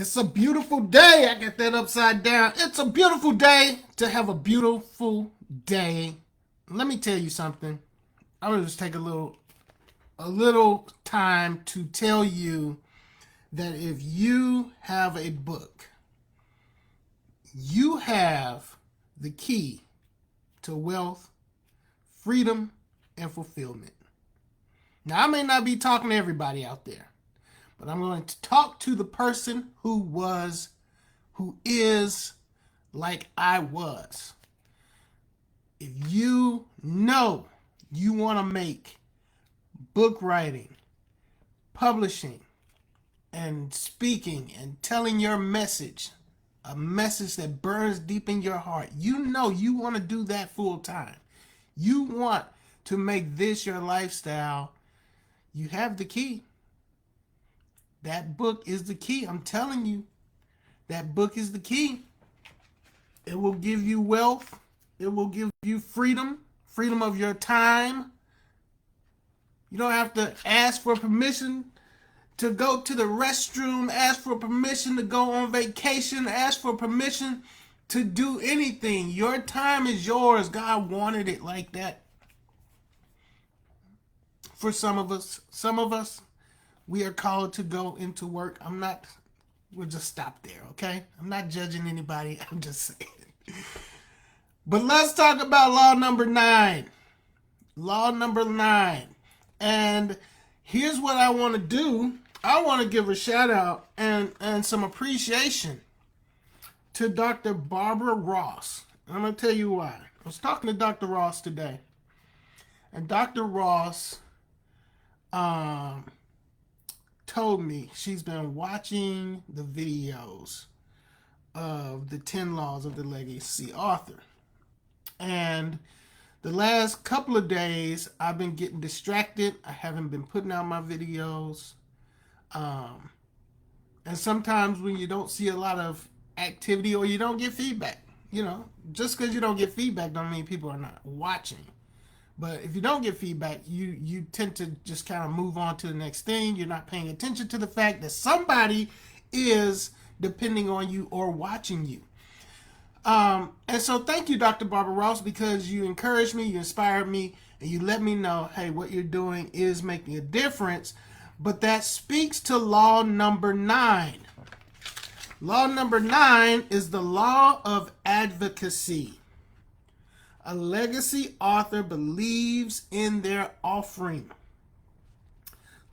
It's a beautiful day. I got that upside down. It's a beautiful day to have a beautiful day. Let me tell you something. I'm gonna just take a little time to tell you that if you have a book, you have the key to wealth, freedom, and fulfillment. Now, I may not be talking to everybody out there, but I'm going to talk to the person who is like I was. If you know you want to make book writing, publishing, and speaking and telling your message, a message that burns deep in your heart, you know you want to do that full time. You want to make this your lifestyle. You have the key. That book is the key. I'm telling you, that book is the key. It will give you wealth. It will give you freedom of your time. You don't have to ask for permission to go to the restroom, ask for permission to go on vacation, ask for permission to do anything. Your time is yours. God wanted it like that. For some of us, we are called to go into work. We'll just stop there, okay? I'm not judging anybody. I'm just saying. But let's talk about law number 9. Law number 9. And here's what I want to do. I want to give a shout out and some appreciation to Dr. Barbara Ross. I'm going to tell you why. I was talking to Dr. Ross today. And Dr. Ross told me she's been watching the videos of the 10 Laws of the Legacy Author. And the last couple of days, I've been getting distracted. I haven't been putting out my videos. And sometimes when you don't see a lot of activity or you don't get feedback, just because you don't get feedback don't mean people are not watching. But if you don't get feedback, you tend to just kind of move on to the next thing. You're not paying attention to the fact that somebody is depending on you or watching you. And so thank you, Dr. Barbara Ross, because you encouraged me, you inspired me, and you let me know, hey, what you're doing is making a difference. But that speaks to law number 9. Law number 9 is the law of advocacy. A legacy author believes in their offering.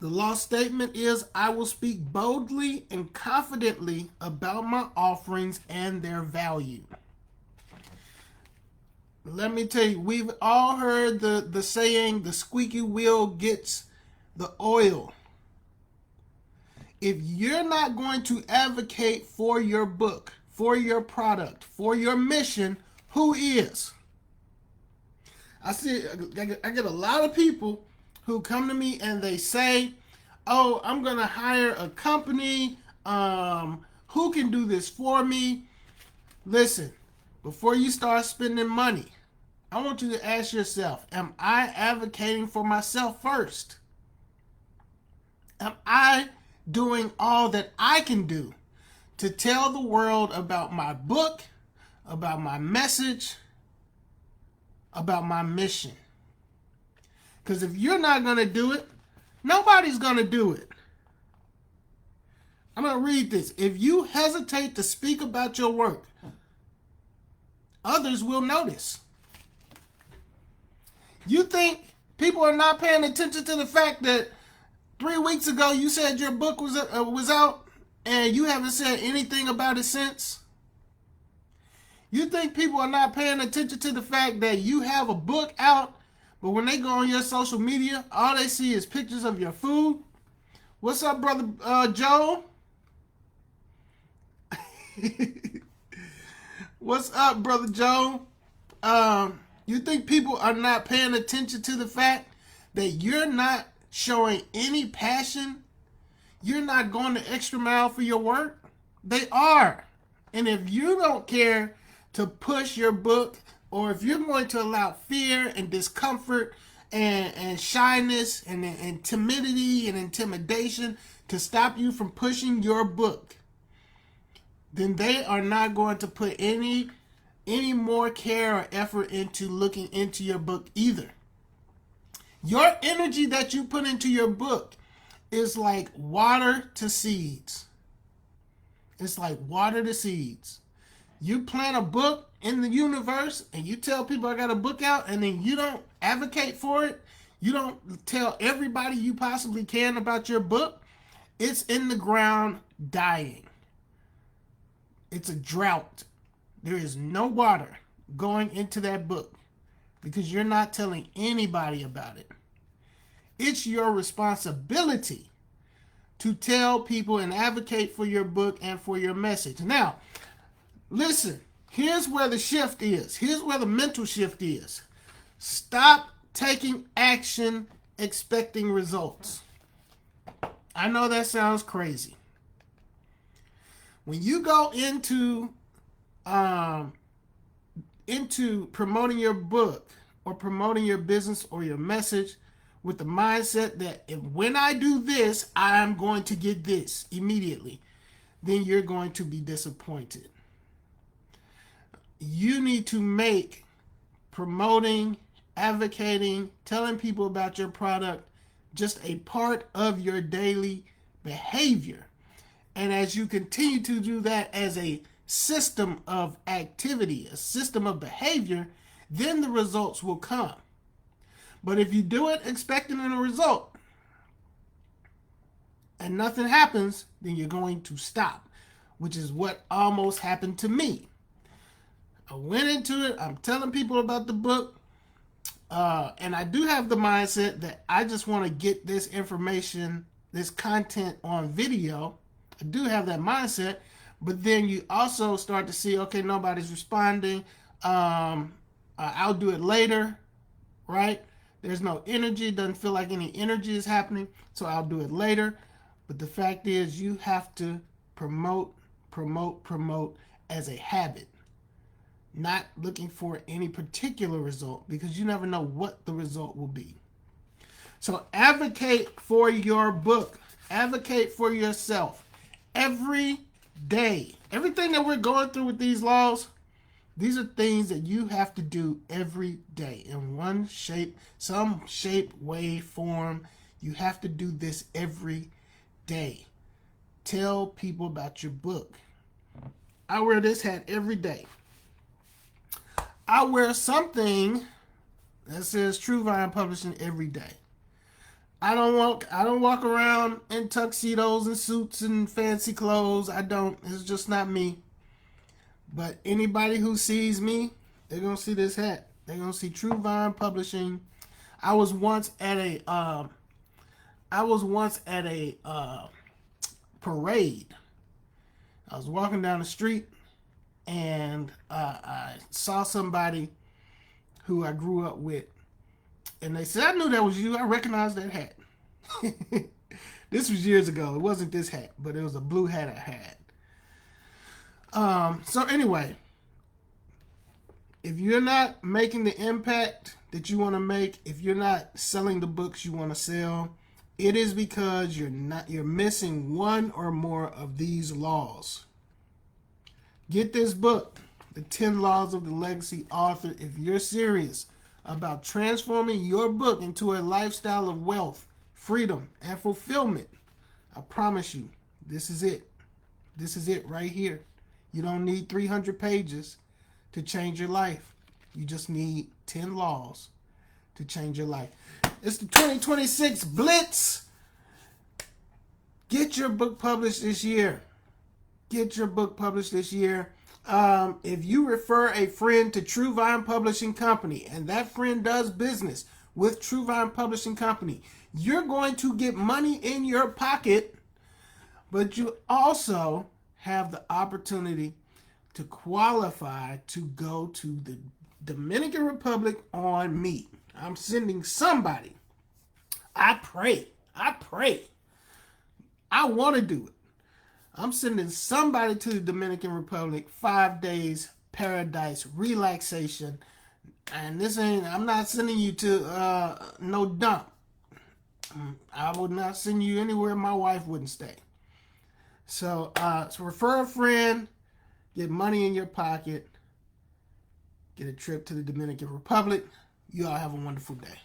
The law statement is, I will speak boldly and confidently about my offerings and their value. Let me tell you, we've all heard the saying, the squeaky wheel gets the oil. If you're not going to advocate for your book, for your product, for your mission, who is? I get a lot of people who come to me and they say, oh, I'm going to hire a company. Who can do this for me? Listen, before you start spending money, I want you to ask yourself, am I advocating for myself first? Am I doing all that I can do to tell the world about my book, about my message, about my mission? Because if you're not going to do it, nobody's going to do it. I'm going to read this. If you hesitate to speak about your work, others will notice. You think people are not paying attention to the fact that 3 weeks ago you said your book was out and you haven't said anything about it since? You think people are not paying attention to the fact that you have a book out, but when they go on your social media, all they see is pictures of your food? What's up, brother Joe? What's up, brother Joe? You think people are not paying attention to the fact that you're not showing any passion? You're not going the extra mile for your work? They are. And if you don't care to push your book, or if you're going to allow fear and discomfort and shyness and timidity and intimidation to stop you from pushing your book, then they are not going to put any more care or effort into looking into your book either. Your energy that you put into your book is like water to seeds. It's like water to seeds. You plant a book in the universe and you tell people I got a book out, and then you don't advocate for it. You don't tell everybody you possibly can about your book. It's in the ground dying. It's a drought. There is no water going into that book because you're not telling anybody about it. It's your responsibility to tell people and advocate for your book and for your message. Now, listen, here's where the shift is. Here's where the mental shift is. Stop taking action expecting results. I know that sounds crazy. When you go into promoting your book or promoting your business or your message with the mindset that if when I do this, I'm going to get this immediately, then you're going to be disappointed. You need to make promoting, advocating, telling people about your product just a part of your daily behavior. And as you continue to do that as a system of activity, a system of behavior, then the results will come. But if you do it expecting a result and nothing happens, then you're going to stop, which is what almost happened to me. I went into it, I'm telling people about the book, and I do have the mindset that I just want to get this information, this content on video. I do have that mindset, but then you also start to see, okay, nobody's responding. I'll do it later, right? There's no energy. Doesn't feel like any energy is happening, so I'll do it later. But the fact is, you have to promote as a habit, not looking for any particular result, because you never know what the result will be. So advocate for your book. Advocate for yourself every day. Everything that we're going through with these laws, these are things that you have to do every day in one shape, some shape, way, form. You have to do this every day. Tell people about your book. I wear this hat every day. I wear something that says True Vine Publishing every day. I don't walk around in tuxedos and suits and fancy clothes. I don't. It's just not me. But anybody who sees me, they're gonna see this hat. They're gonna see True Vine Publishing. I was once at a parade. I was walking down the street, and I saw somebody who I grew up with, and they said, "I knew that was you. I recognized that hat." This was years ago. It wasn't this hat, but it was a blue hat I had. So anyway, if you're not making the impact that you want to make, if you're not selling the books you want to sell, it is because you're missing one or more of these laws. Get this book, The 10 Laws of the Legacy Author, if you're serious about transforming your book into a lifestyle of wealth, freedom, and fulfillment. I promise you, this is it. This is it right here. You don't need 300 pages to change your life. You just need 10 laws to change your life. It's the 2026 Blitz. Get your book published this year. Get your book published this year. If you refer a friend to True Vine Publishing Company and that friend does business with True Vine Publishing Company, you're going to get money in your pocket, but you also have the opportunity to qualify to go to the Dominican Republic on me. I'm sending somebody. I pray. I want to do it. I'm sending somebody to the Dominican Republic, 5 days, paradise, relaxation. And I'm not sending you to no dump. I would not send you anywhere my wife wouldn't stay. So refer a friend, get money in your pocket, get a trip to the Dominican Republic. You all have a wonderful day.